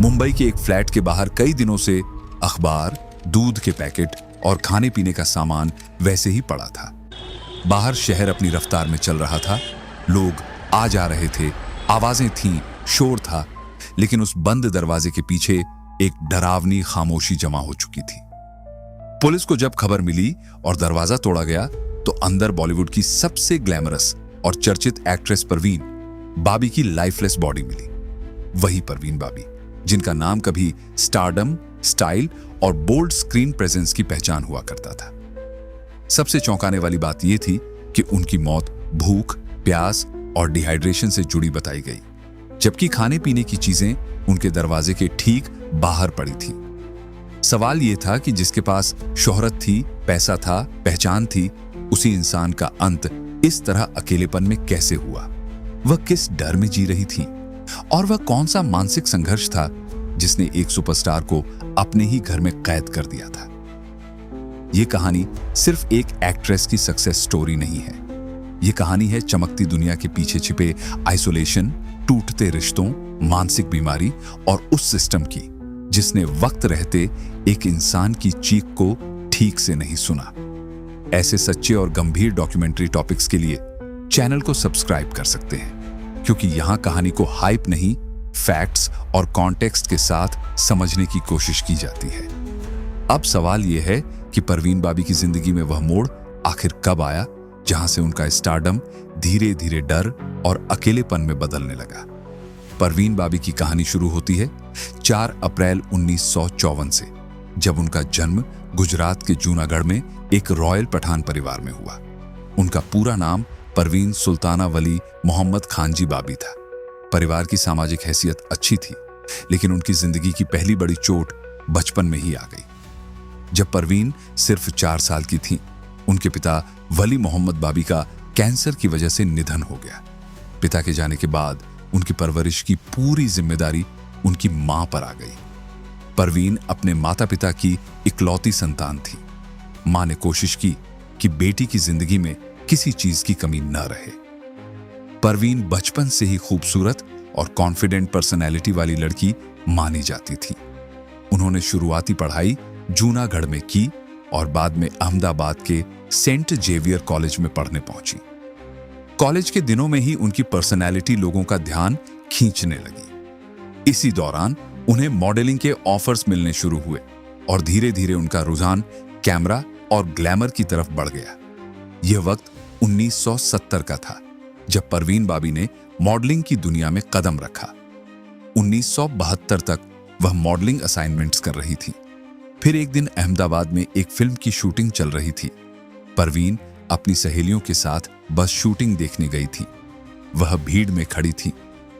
मुंबई के एक फ्लैट के बाहर कई दिनों से अखबार, दूध के पैकेट और खाने पीने का सामान वैसे ही पड़ा था। बाहर शहर अपनी रफ्तार में चल रहा था, लोग आ जा रहे थे, आवाजें थीं, शोर था, लेकिन उस बंद दरवाजे के पीछे एक डरावनी खामोशी जमा हो चुकी थी। पुलिस को जब खबर मिली और दरवाजा तोड़ा गया तो अंदर बॉलीवुड की सबसे ग्लैमरस और चर्चित एक्ट्रेस परवीन बाबी की लाइफलेस बॉडी मिली। वही परवीन बाबी जिनका नाम कभी स्टारडम, स्टाइल और बोल्ड स्क्रीन प्रेजेंस की पहचान हुआ करता था। सबसे चौंकाने वाली बात यह थी कि उनकी मौत भूख, प्यास और डिहाइड्रेशन से जुड़ी बताई गई, जबकि खाने पीने की चीजें उनके दरवाजे के ठीक बाहर पड़ी थी। सवाल यह था कि जिसके पास शोहरत थी, पैसा था, पहचान थी, उसी इंसान का अंत इस तरह अकेलेपन में कैसे हुआ? वह किस डर में जी रही थी? और वह कौन सा मानसिक संघर्ष था जिसने एक सुपरस्टार को अपने ही घर में कैद कर दिया था? यह कहानी सिर्फ एक एक्ट्रेस की सक्सेस स्टोरी नहीं है। यह कहानी है चमकती दुनिया के पीछे छिपे आइसोलेशन, टूटते रिश्तों, मानसिक बीमारी और उस सिस्टम की जिसने वक्त रहते एक इंसान की चीख को ठीक से नहीं सुना। ऐसे सच्चे और गंभीर डॉक्यूमेंट्री टॉपिक्स के लिए चैनल को सब्सक्राइब कर सकते हैं, क्योंकि यहां कहानी को हाइप नहीं, फैक्ट्स और कॉन्टेक्स्ट के साथ समझने की कोशिश की जाती है। अब सवाल यह है कि परवीन बाबी की जिंदगी में वह मोड़ आखिर कब आया जहां से उनका स्टारडम धीरे धीरे डर और अकेलेपन में बदलने लगा। परवीन बाबी की कहानी शुरू होती है 4 अप्रैल 1954 से, जब उनका जन्म गुजरात के जूनागढ़ में एक रॉयल पठान परिवार में हुआ। उनका पूरा नाम परवीन सुल्ताना वली मोहम्मद खानजी बाबी था। परिवार की सामाजिक हैसियत अच्छी थी, लेकिन उनकी जिंदगी की पहली बड़ी चोट बचपन में ही आ गई। जब परवीन सिर्फ 4 साल की थी, उनके पिता वली मोहम्मद बाबी का कैंसर की वजह से निधन हो गया। पिता के जाने के बाद उनकी परवरिश की पूरी जिम्मेदारी उनकी मां पर आ गई। परवीन अपने माता पिता की इकलौती संतान थी। मां ने कोशिश की कि बेटी की जिंदगी में किसी चीज की कमी न रहे। परवीन बचपन से ही खूबसूरत और कॉन्फिडेंट पर्सनैलिटी वाली लड़की मानी जाती थी। उन्होंने शुरुआती पढ़ाई जूनागढ़ में की और बाद में अहमदाबाद के सेंट जेवियर कॉलेज में पढ़ने पहुंची। कॉलेज के दिनों में ही उनकी पर्सनैलिटी लोगों का ध्यान खींचने लगी। इसी दौरान उन्हें मॉडलिंग के ऑफर्स मिलने शुरू हुए और धीरे धीरे उनका रुझान कैमरा और ग्लैमर की तरफ बढ़ गया। यह वक्त 1970 का था, जब परवीन बाबी ने मॉडलिंग की दुनिया में कदम रखा। 1972 तक वह मॉडलिंग असाइनमेंट्स कर रही थी। फिर एक दिन अहमदाबाद में एक फिल्म की शूटिंग चल रही थी। परवीन अपनी सहेलियों के साथ बस शूटिंग देखने गई थी। वह भीड़ में खड़ी थी,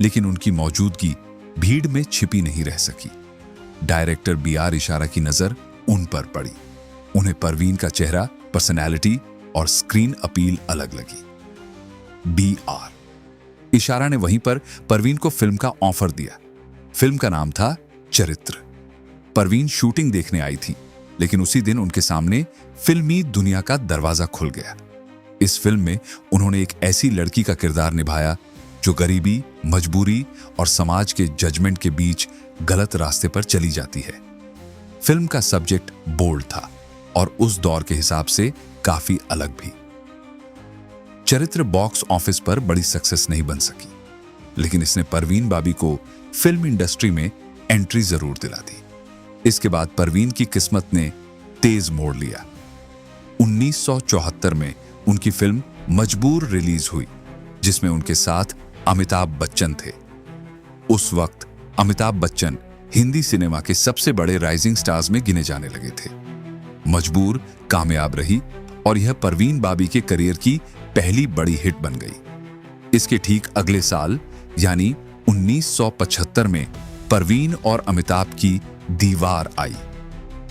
लेकिन उनकी मौजूदगी भीड़ में छिपी नहीं रह सकी। डायरेक्टर BR इशारा की नजर उन पर पड़ी। उन्हें परवीन का चेहरा, पर्सनैलिटी और स्क्रीन अपील अलग लगी। BR इशारा ने वहीं पर परवीन को फिल्म का ऑफर दिया। फिल्म का नाम था चरित्र। परवीन शूटिंग देखने आई थी, लेकिन उसी दिन उनके सामने फिल्मी दुनिया का दरवाजा खुल गया। इस फिल्म में उन्होंने एक ऐसी लड़की का किरदार निभाया जो गरीबी, मजबूरी और समाज के जजमेंट के बीच गलत रास्ते पर चली जाती है। फिल्म का सब्जेक्ट बोल्ड था और उस दौर के हिसाब से काफी अलग भी। चरित्र बॉक्स ऑफिस पर बड़ी सक्सेस नहीं बन सकी, लेकिन इसने परवीन बाबी को फिल्म इंडस्ट्री में एंट्री जरूर दिला दी। इसके बाद परवीन की किस्मत ने तेज मोड़ लिया। 1974 में उनकी फिल्म मजबूर रिलीज हुई, जिसमें उनके साथ अमिताभ बच्चन थे। उस वक्त अमिताभ बच्चन हिंदी सिनेमा के सबसे बड़े राइजिंग स्टार्स में गिने जाने लगे थे। मजबूर कामयाब रही और यह परवीन बाबी के करियर की पहली बड़ी हिट बन गई। इसके ठीक अगले साल यानी 1975 में परवीन और अमिताभ की दीवार आई।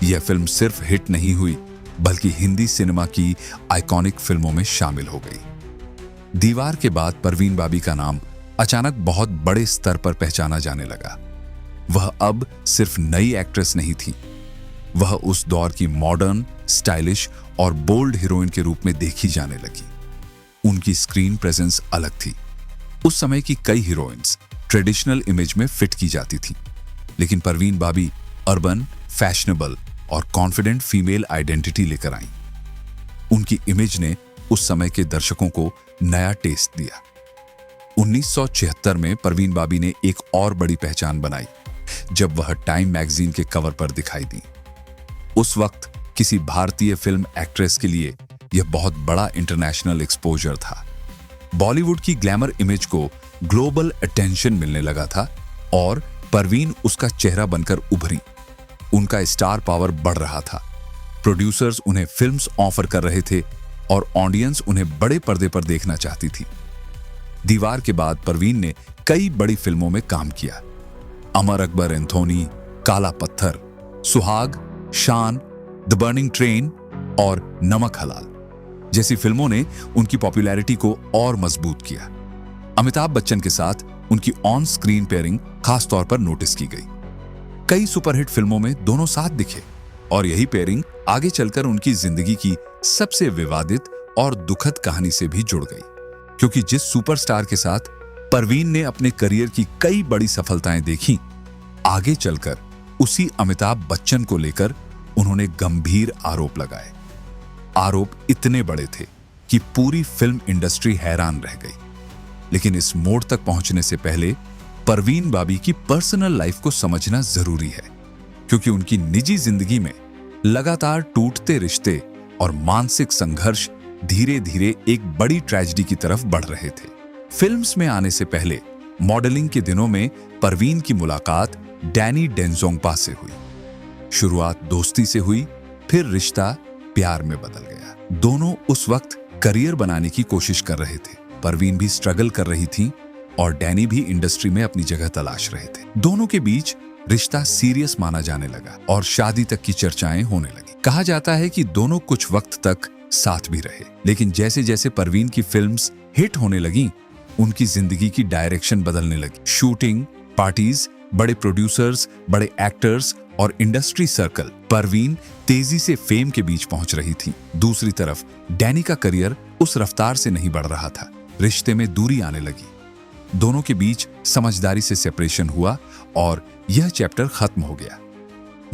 यह फिल्म सिर्फ हिट नहीं हुई, बल्कि हिंदी सिनेमा की आइकॉनिक फिल्मों में शामिल हो गई। दीवार के बाद परवीन बाबी का नाम अचानक बहुत बड़े स्तर पर पहचाना जाने लगा। वह अब सिर्फ नई एक्ट्रेस नहीं थी, वह उस दौर की मॉडर्न, स्टाइलिश और बोल्ड हीरोइन के रूप में देखी जाने लगी। उनकी स्क्रीन प्रेजेंस अलग थी। उस समय की कई हीरोइंस ट्रेडिशनल इमेज में फिट की जाती थी, लेकिन परवीन बाबी अर्बन, फैशनेबल और कॉन्फिडेंट फीमेल आइडेंटिटी लेकर आईं। उनकी इमेज ने उस समय के दर्शकों को नया टेस्ट दिया। 1976 में परवीन बाबी ने एक और बड़ी पहचान बनाई जब वह टाइम मैगजीन के कवर पर दिखाई दी। उस वक्त किसी भारतीय फिल्म एक्ट्रेस के लिए यह बहुत बड़ा इंटरनेशनल एक्सपोजर था। बॉलीवुड की ग्लैमर इमेज को ग्लोबल अटेंशन मिलने लगा था और परवीन उसका चेहरा बनकर उभरी। उनका स्टार पावर बढ़ रहा था। प्रोड्यूसर्स उन्हें फिल्म्स ऑफर कर रहे थे और ऑडियंस उन्हें बड़े पर्दे पर देखना चाहती थी। दीवार के बाद परवीन ने कई बड़ी फिल्मों में काम किया। अमर अकबर एंथोनी, काला पत्थर, सुहाग, शान, द बर्निंग ट्रेन और नमक हलाल जैसी फिल्मों ने उनकी पॉपुलैरिटी को और मजबूत किया। अमिताभ बच्चन के साथ उनकी ऑन स्क्रीन पेयरिंग खास तौर पर नोटिस की गई। कई सुपरहिट फिल्मों में दोनों साथ दिखे और यही पेयरिंग आगे चलकर उनकी जिंदगी की सबसे विवादित और दुखद कहानी से भी जुड़ गई, क्योंकि जिस सुपरस्टार के साथ परवीन ने अपने करियर की कई बड़ी सफलताएं देखी, आगे चलकर उसी अमिताभ बच्चन को लेकर उन्होंने गंभीर आरोप लगाए। आरोप इतने बड़े थे कि पूरी फिल्म इंडस्ट्री हैरान रह गई। लेकिन इस मोड़ तक पहुंचने से पहले परवीन बाबी की पर्सनल लाइफ को समझना जरूरी है, क्योंकि उनकी निजी जिंदगी में लगातार टूटते रिश्ते और मानसिक संघर्ष धीरे धीरे एक बड़ी ट्रेजेडी की तरफ बढ़ रहे थे। फिल्म्स में आने से पहले मॉडलिंग के दिनों में परवीन की मुलाकात डैनी डेंजोंगपा से हुई। शुरुआत दोस्ती से हुई, फिर रिश्ता प्यार में बदल गया। दोनों उस वक्त करियर बनाने की कोशिश कर रहे थे। परवीन भी स्ट्रगल कर रही थी और डैनी भी इंडस्ट्री में अपनी जगह तलाश रहे थे। दोनों के बीच रिश्ता सीरियस माना जाने लगा और शादी तक की चर्चाएं होने लगी। कहा जाता है कि दोनों कुछ वक्त तक साथ भी रहे, लेकिन जैसे जैसे परवीन की फिल्म्स हिट होने लगी, उनकी जिंदगी की डायरेक्शन बदलने लगी। शूटिंग, पार्टीज, बड़े प्रोड्यूसर्स, बड़े एक्टर्स और इंडस्ट्री सर्कल, परवीन तेजी से फेम के बीच पहुंच रही थी। दूसरी तरफ डैनी का करियर उस रफ्तार से नहीं बढ़ रहा था। रिश्ते में दूरी आने लगी। दोनों के बीच समझदारी से सेपरेशन हुआ और यह चैप्टर खत्म हो गया।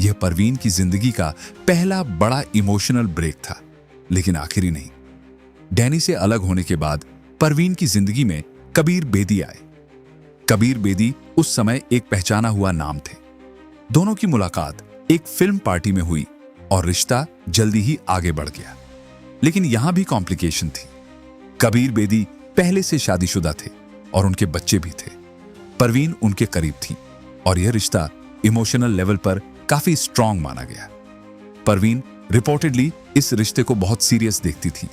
यह परवीन की जिंदगी का पहला बड़ा इमोशनल ब्रेक था, लेकिन आखिरी नहीं। डैनी से अलग होने के बाद परवीन की जिंदगी में कबीर बेदी आए। कबीर बेदी उस समय एक पहचाना हुआ नाम थे। दोनों की मुलाकात एक फिल्म पार्टी में हुई और रिश्ता जल्दी ही आगे बढ़ गया। लेकिन यहां भी कॉम्प्लिकेशन थी। कबीर बेदी पहले से शादीशुदा थे और उनके बच्चे भी थे। परवीन उनके करीब थी और यह रिश्ता इमोशनल लेवल पर काफी स्ट्रांग माना गया। परवीन रिपोर्टेडली इस रिश्ते को बहुत सीरियस देखती थी,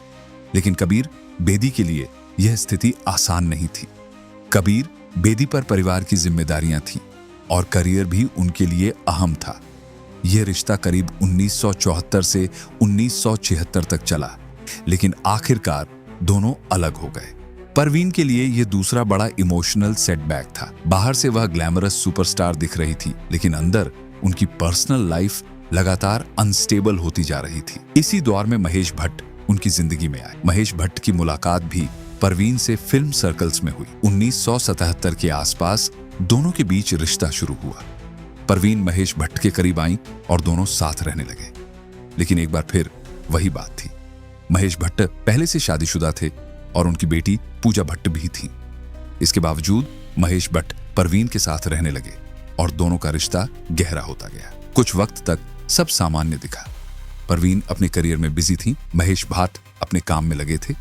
लेकिन कबीर बेदी के लिए यह स्थिति आसान नहीं थी। कबीर बेदी पर परिवार की जिम्मेदारियां थीं और करियर भी उनके लिए अहम था। यह रिश्ता करीब 1974 से 1976 तक चला, लेकिन आखिरकार दोनों अलग हो गए। परवीन के लिए यह दूसरा बड़ा इमोशनल सेटबैक था। बाहर से वह ग्लैमरस सुपरस्टार दिख रही थी, लेकिन अंदर उनकी पर्सनल लाइफ लगातार अनस्टेबल होती जा रही थी। इसी दौर में महेश भट्ट उनकी जिंदगी में आए। महेश भट्ट की मुलाकात भी परवीन से फिल्म सर्कल्स में हुई। 1977 के आसपास दोनों के बीच रिश्ता शुरू हुआ। परवीन महेश भट्ट के करीब आई और दोनों साथ रहने लगे। लेकिन एक बार फिर वही बात थी। महेश भट्ट पहले से शादीशुदा थे और उनकी बेटी पूजा भट्ट भी थी। इसके बावजूद महेश भट्ट परवीन के साथ रहने लगे और दोनों का रिश्ता गहरा होता गया। कुछ वक्त तक सब सामान्य दिखा। परवीन अपने करियर में बिजी थी, महेश भट्ट अपने काम में लगे थे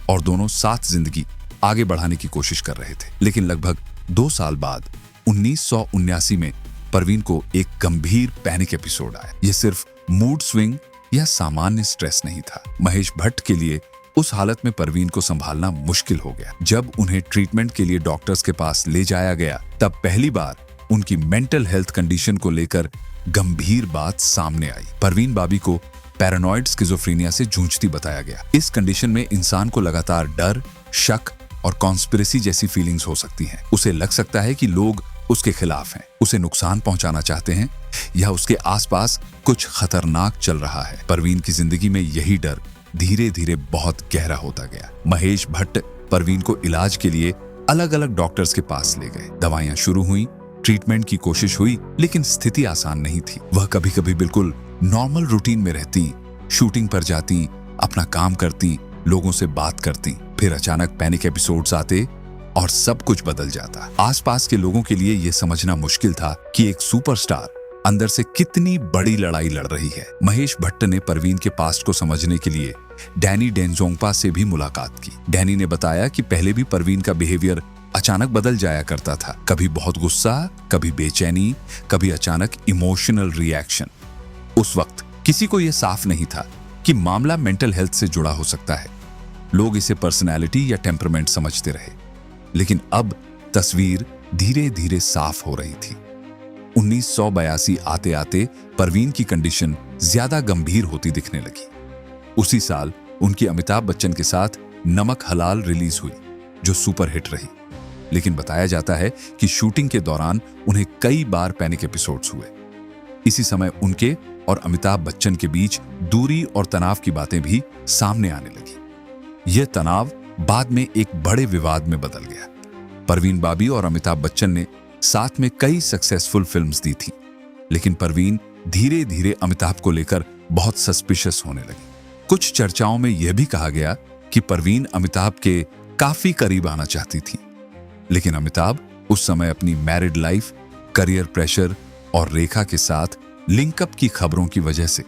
और दोनों साथ जिंदगी आगे बढ़ाने की कोशिश कर रहे थे। लेकिन लगभग 2 साल बाद 1979 में परवीन को एक गंभीर पैनिक एपिसोड आया। यह सिर्फ मूड स्विंग या सामान्य स्ट्रेस नहीं था। महेश भट्ट के लिए उस हालत में परवीन को संभालना मुश्किल हो गया। जब उन्हें ट्रीटमेंट के लिए डॉक्टर्स के पास ले जाया गया, तब पहली बार उनकी मेंटल हेल्थ कंडीशन को लेकर गंभीर बात सामने आई। परवीन बाबी को पैरानॉइड स्किज़ोफ्रेनिया से जूझती बताया गया। इस कंडीशन में इंसान को लगातार डर, शक और कॉन्स्पिरेसी जैसी फीलिंग्स हो सकती हैं। उसे लग सकता है कि लोग उसके खिलाफ हैं, उसे नुकसान पहुंचाना चाहते हैं या उसके आसपास कुछ खतरनाक चल रहा है। परवीन की जिंदगी में यही डर धीरे धीरे बहुत गहरा होता गया। महेश भट्ट परवीन को इलाज के लिए अलग अलग डॉक्टर्स के पास ले गए। दवाइयां शुरू हुई, ट्रीटमेंट की कोशिश हुई, लेकिन स्थिति आसान नहीं थी। वह कभी कभी बिल्कुल नॉर्मल रूटीन में रहती, शूटिंग पर जाती, अपना काम करती, लोगों से बात करती। फिर अचानक पैनिक एपिसोड्स आते और सब कुछ बदल जाता। आसपास के लोगों के लिए यह समझना मुश्किल था कि एक सुपरस्टार अंदर से कितनी बड़ी लड़ाई लड़ रही है। महेश भट्ट ने परवीन के पास्ट को समझने के लिए डैनी डेंजोंगपा से भी मुलाकात की। डैनी ने बताया कि पहले भी परवीन का बिहेवियर अचानक बदल जाया करता था, कभी बहुत गुस्सा, कभी बेचैनी, कभी अचानक इमोशनल रिएक्शन। उस वक्त किसी को यह साफ नहीं था कि मामला मेंटल हेल्थ से जुड़ा हो सकता है। लोग इसे पर्सनैलिटी या टेम्परामेंट समझते रहे, लेकिन अब तस्वीर धीरे धीरे साफ हो रही थी। 1982 आते आते परवीन की कंडीशन ज्यादा गंभीर होती दिखने लगी। उसी साल उनकी अमिताभ बच्चन के साथ नमक हलाल रिलीज हुई, जो सुपर हिट रही। लेकिन बताया जाता है कि शूटिंग के दौरान उन्हें कई बार पैनिक एपिसोड्स हुए। इसी समय उनके और अमिताभ बच्चन के बीच दूरी और तनाव की बातें भी सामने आने लगी। यह तनाव बाद में एक बड़े विवाद में बदल गया। परवीन बाबी और अमिताभ बच्चन ने साथ में कई सक्सेसफुल फिल्म्स दी थी, लेकिन परवीन धीरे धीरे अमिताभ को लेकर बहुत सस्पिशियस होने लगी। कुछ चर्चाओं में यह भी कहा गया कि परवीन अमिताभ के काफी करीब आना चाहती थी, लेकिन अमिताभ उस समय अपनी मैरिड लाइफ, करियर प्रेशर और रेखा के साथ लिंकअप की खबरों की वजह से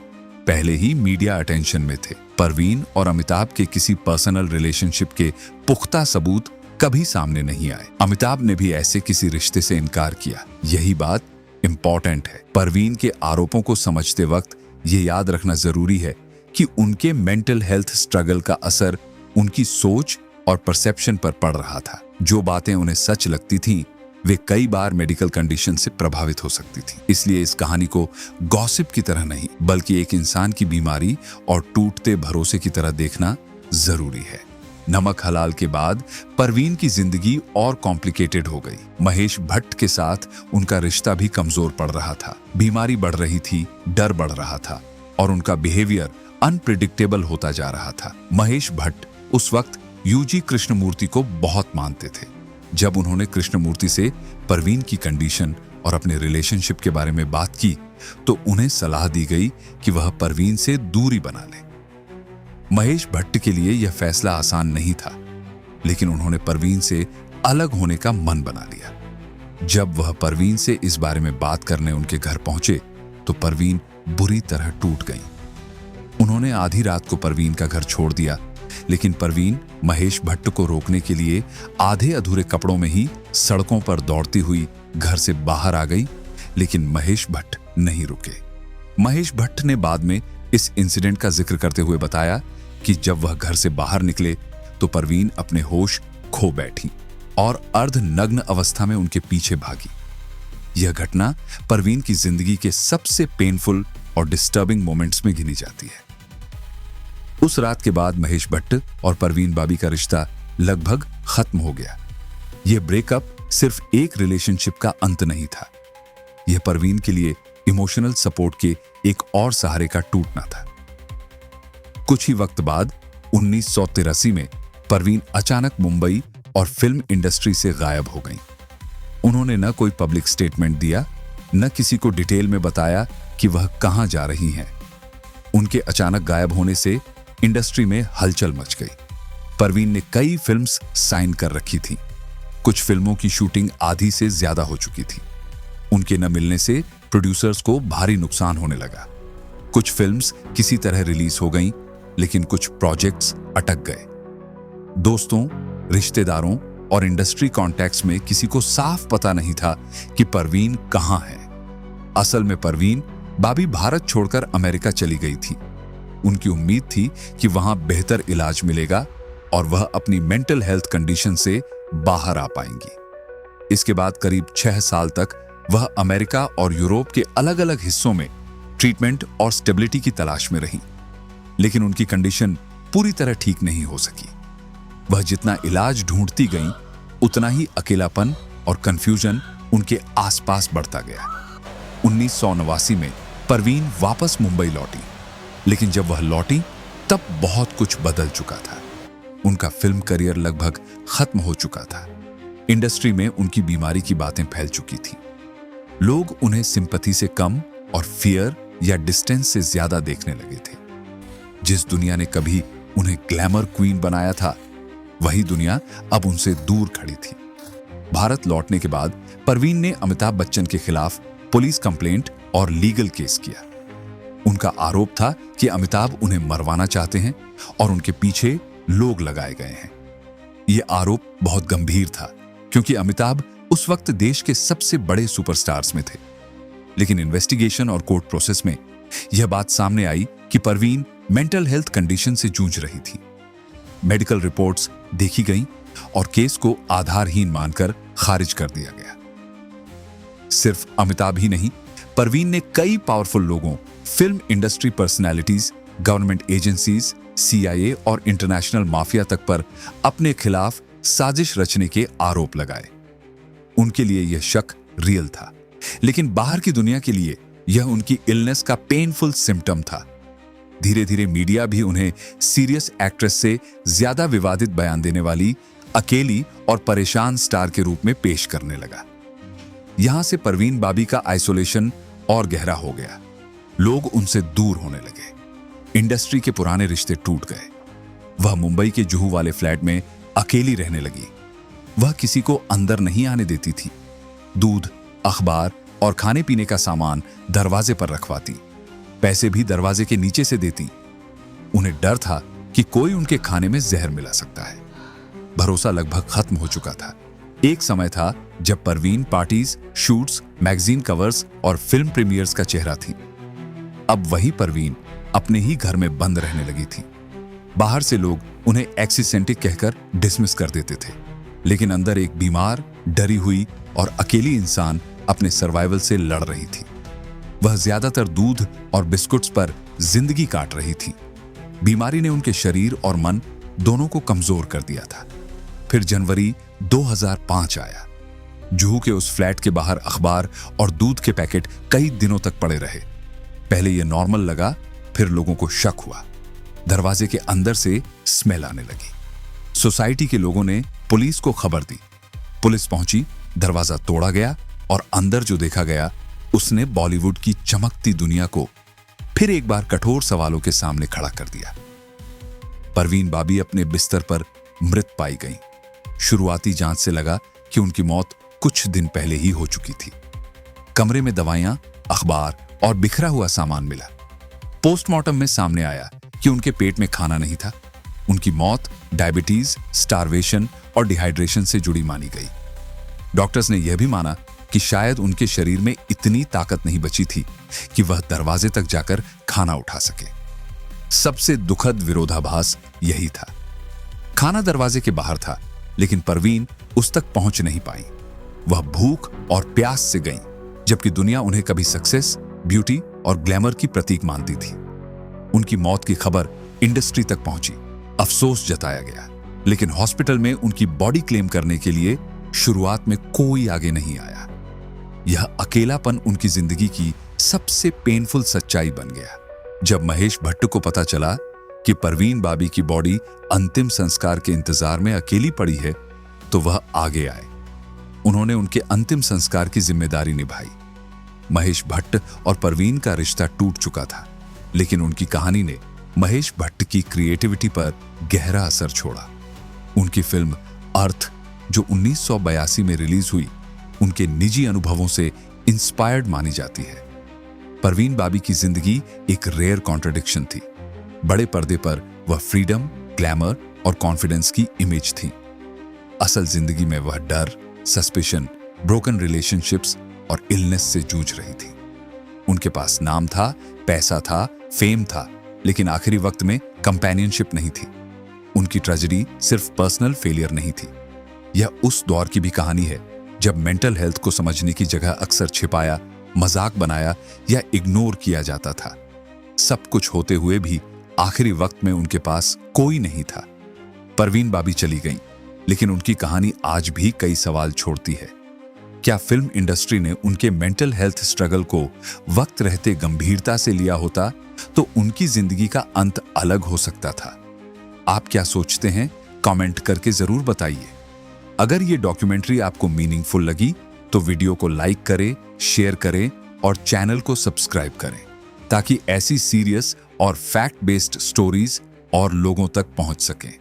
पहले ही मीडिया अटेंशन में थे। परवीन और अमिताभ के किसी पर्सनल रिलेशनशिप के पुख्ता सबूत कभी सामने नहीं आए। अमिताभ ने भी ऐसे किसी रिश्ते से इनकार किया। यही बात इंपॉर्टेंट है। परवीन के आरोपों को समझते वक्त ये याद रखना जरूरी है कि उनके मेंटल हेल्थ स्ट्रगल का असर उनकी सोच और परसेप्शन पर पड़ रहा था। जो बातें उन्हें सच लगती थीं, वे कई बार मेडिकल कंडीशन से प्रभावित हो सकती थी। इसलिए इस कहानी को गॉसिप की तरह नहीं, बल्कि एक इंसान की बीमारी और टूटते भरोसे की तरह देखना जरूरी है। नमक हलाल के बाद परवीन की जिंदगी और कॉम्प्लिकेटेड हो गई। महेश भट्ट के साथ उनका रिश्ता भी कमजोर पड़ रहा था। बीमारी बढ़ रही थी, डर बढ़ रहा था और उनका बिहेवियर अनप्रिडिक्टेबल होता जा रहा था। महेश भट्ट उस वक्त यूजी कृष्णमूर्ति को बहुत मानते थे। जब उन्होंने कृष्णमूर्ति से परवीन की कंडीशन और अपने रिलेशनशिप के बारे में बात की, तो उन्हें सलाह दी गई कि वह परवीन से दूरी बना ले। महेश भट्ट के लिए यह फैसला आसान नहीं था, लेकिन उन्होंने परवीन से अलग होने का मन बना लिया। जब वह परवीन से इस बारे में बात करने उनके घर पहुंचे, तो परवीन बुरी तरह टूट गई। उन्होंने आधी रात को परवीन का घर छोड़ दिया, लेकिन परवीन महेश भट्ट को रोकने के लिए आधे अधूरे कपड़ों में ही सड़कों पर दौड़ती हुई घर से बाहर आ गई, लेकिन महेश भट्ट नहीं रुके। महेश भट्ट ने बाद में इस इंसिडेंट का जिक्र करते हुए बताया कि जब वह घर से बाहर निकले तो परवीन अपने होश खो बैठी और अर्धनग्न अवस्था में उनके पीछे भागी। यह घटना परवीन की जिंदगी के सबसे पेनफुल और डिस्टर्बिंग मोमेंट्स में गिनी जाती है। उस रात के बाद महेश भट्ट और परवीन बाबी का रिश्ता लगभग खत्म हो गया। यह ब्रेकअप सिर्फ एक रिलेशनशिप का अंत नहीं था, यह परवीन के लिए इमोशनल सपोर्ट के एक और सहारे का टूटना था। कुछ ही वक्त बाद 1983 में परवीन अचानक मुंबई और फिल्म इंडस्ट्री से गायब हो गईं। उन्होंने न कोई पब्लिक स्टेटमेंट दिया, न किसी को डिटेल में बताया कि वह कहां जा रही हैं। उनके अचानक गायब होने से इंडस्ट्री में हलचल मच गई। परवीन ने कई फिल्म्स साइन कर रखी थी। कुछ फिल्मों की शूटिंग आधी से ज्यादा हो चुकी थी। उनके न मिलने से प्रोड्यूसर्स को भारी नुकसान होने लगा। कुछ फिल्म्स किसी तरह रिलीज हो गईं, लेकिन कुछ प्रोजेक्ट्स अटक गए। दोस्तों, रिश्तेदारों और इंडस्ट्री कॉन्टैक्ट्स में किसी को साफ पता नहीं था कि परवीन कहां है। असल में परवीन बाबी भारत छोड़कर अमेरिका चली गई थी। उनकी उम्मीद थी कि वहां बेहतर इलाज मिलेगा और वह अपनी मेंटल हेल्थ कंडीशन से बाहर आ पाएंगी। इसके बाद करीब 6 साल तक वह अमेरिका और यूरोप के अलग अलग हिस्सों में ट्रीटमेंट और स्टेबिलिटी की तलाश में रही, लेकिन उनकी कंडीशन पूरी तरह ठीक नहीं हो सकी। वह जितना इलाज ढूंढती गईं, उतना ही अकेलापन और कंफ्यूजन उनके आसपास बढ़ता गया। 1989 में परवीन वापस मुंबई लौटी, लेकिन जब वह लौटी तब बहुत कुछ बदल चुका था। उनका फिल्म करियर लगभग खत्म हो चुका था। इंडस्ट्री में उनकी बीमारी की बातें फैल चुकी थी। लोग उन्हें सिंपैथी से कम और फियर या डिस्टेंस से ज्यादा देखने लगे थे। जिस दुनिया ने कभी उन्हें ग्लैमर क्वीन बनाया था, वही दुनिया अब उनसे दूर खड़ी थी। भारत लौटने के बाद परवीन ने अमिताभ बच्चन के खिलाफ पुलिस कंप्लेंट और लीगल केस किया। उनका आरोप था कि अमिताभ उन्हें मरवाना चाहते हैं और उनके पीछे लोग लगाए गए हैं। यह आरोप बहुत गंभीर था क्योंकि अमिताभ उस वक्त देश के सबसे बड़े सुपरस्टार्स में थे। लेकिन इन्वेस्टिगेशन और कोर्ट प्रोसेस में यह बात सामने आई कि परवीन मेंटल हेल्थ कंडीशन से जूझ रही थी। मेडिकल रिपोर्ट्स देखी गईं और केस को आधारहीन मानकर खारिज कर दिया गया। सिर्फ अमिताभ ही नहीं, परवीन ने कई पावरफुल लोगों, film industry personalities, government agencies, CIA और इंटरनेशनल माफिया तक पर अपने खिलाफ साजिश रचने के आरोप लगाए। उनके लिए यह शक रियल था, लेकिन बाहर की दुनिया के लिए यह उनकी इलनेस का पेनफुल सिम्टम था। धीरे धीरे मीडिया भी उन्हें सीरियस एक्ट्रेस से ज्यादा विवादित बयान देने वाली अकेली और परेशान स्टार के रूप में पेश करने लगा। यहां से परवीन बाबी का आइसोलेशन और गहरा हो गया। लोग उनसे दूर होने लगे। इंडस्ट्री के पुराने रिश्ते टूट गए। वह मुंबई के जुहू वाले फ्लैट में अकेली रहने लगी। वह किसी को अंदर नहीं आने देती थी। दूध, अखबार और खाने पीने का सामान दरवाजे पर रखवाती। पैसे भी दरवाजे के नीचे से देती। उन्हें डर था कि कोई उनके खाने में जहर मिला सकता है। भरोसा लगभग खत्म हो चुका था। एक समय था जब Parveen parties, shoots, magazine covers और फिल्म प्रीमियर्स का चेहरा थी। अब वही परवीन अपने ही घर में बंद रहने लगी थी। बाहर से लोग उन्हें एक्सीसेंट्रिक कहकर डिसमिस कर देते थे, लेकिन अंदर एक बीमार, डरी हुई और अकेली इंसान अपने सर्वाइवल से लड़ रही थी। वह ज्यादातर दूध और बिस्कुट्स पर जिंदगी काट रही थी। बीमारी ने उनके शरीर और मन दोनों को कमजोर कर दिया था। फिर जनवरी 2005 आया। जुहू के उस फ्लैट के बाहर अखबार और दूध के पैकेट कई दिनों तक पड़े रहे। पहले यह नॉर्मल लगा, फिर लोगों को शक हुआ। दरवाजे के अंदर से स्मेल आने लगी। सोसाइटी के लोगों ने पुलिस को खबर दी। पुलिस पहुंची, दरवाजा तोड़ा गया और अंदर जो देखा गया उसने बॉलीवुड की चमकती दुनिया को फिर एक बार कठोर सवालों के सामने खड़ा कर दिया। परवीन बाबी अपने बिस्तर पर मृत पाई गईं। शुरुआती जांच से लगा कि उनकी मौत कुछ दिन पहले ही हो चुकी थी। कमरे में दवाइयां, अखबार और बिखरा हुआ सामान मिला। पोस्टमार्टम में सामने आया कि उनके पेट में खाना नहीं था। उनकी मौत डायबिटीज, स्टारवेशन और डिहाइड्रेशन से जुड़ी मानी गई। डॉक्टर्स ने यह भी माना कि शायद उनके शरीर में इतनी ताकत नहीं बची थी कि वह दरवाजे तक जाकर खाना उठा सके। सबसे दुखद विरोधाभास यही था। खाना दरवाजे के बाहर था, लेकिन परवीन उस तक पहुंच नहीं पाई। वह भूख और प्यास से गई, जबकि दुनिया उन्हें कभी सक्सेस, ब्यूटी और ग्लैमर की प्रतीक मानती थी। उनकी मौत की खबर इंडस्ट्री तक पहुंची। अफसोस जताया गया, लेकिन हॉस्पिटल में उनकी बॉडी क्लेम करने के लिए शुरुआत में कोई आगे नहीं आया। यह अकेलापन उनकी जिंदगी की सबसे पेनफुल सच्चाई बन गया। जब महेश भट्ट को पता चला कि परवीन बाबी की बॉडी अंतिम संस्कार के इंतजार में अकेली पड़ी है, तो वह आगे आए। उन्होंने उनके अंतिम संस्कार की जिम्मेदारी निभाई। महेश भट्ट और परवीन का रिश्ता टूट चुका था, लेकिन उनकी कहानी ने महेश भट्ट की क्रिएटिविटी पर गहरा असर छोड़ा। उनकी फिल्म अर्थ, जो 1982 में रिलीज हुई, उनके निजी अनुभवों से इंस्पायर्ड मानी जाती है। परवीन बाबी की जिंदगी एक रेयर कॉन्ट्रडिक्शन थी। बड़े पर्दे पर वह फ्रीडम, ग्लैमर और कॉन्फिडेंस की इमेज थी। असल जिंदगी में वह डर, सस्पिशन, ब्रोकन रिलेशनशिप्स और इलनेस से जूझ रही थी। उनके पास नाम था, पैसा था, फेम था, लेकिन आखिरी वक्त में कंपेनियनशिप नहीं थी। उनकी ट्रेजेडी सिर्फ पर्सनल फेलियर नहीं थी, यह उस दौर की भी कहानी है जब मेंटल हेल्थ को समझने की जगह अक्सर छिपाया, मजाक बनाया या इग्नोर किया जाता था। सब कुछ होते हुए भी आखिरी वक्त में उनके पास कोई नहीं था। परवीन बाबी चली गईं, लेकिन उनकी कहानी आज भी कई सवाल छोड़ती है। क्या फिल्म इंडस्ट्री ने उनके मेंटल हेल्थ स्ट्रगल को वक्त रहते गंभीरता से लिया होता तो उनकी जिंदगी का अंत अलग हो सकता था? आप क्या सोचते हैं? कमेंट करके जरूर बताइए। अगर ये डॉक्यूमेंट्री आपको मीनिंगफुल लगी तो वीडियो को लाइक करें, शेयर करें और चैनल को सब्सक्राइब करें ताकि ऐसी सीरियस और फैक्ट बेस्ड स्टोरीज और लोगों तक पहुंच सकें।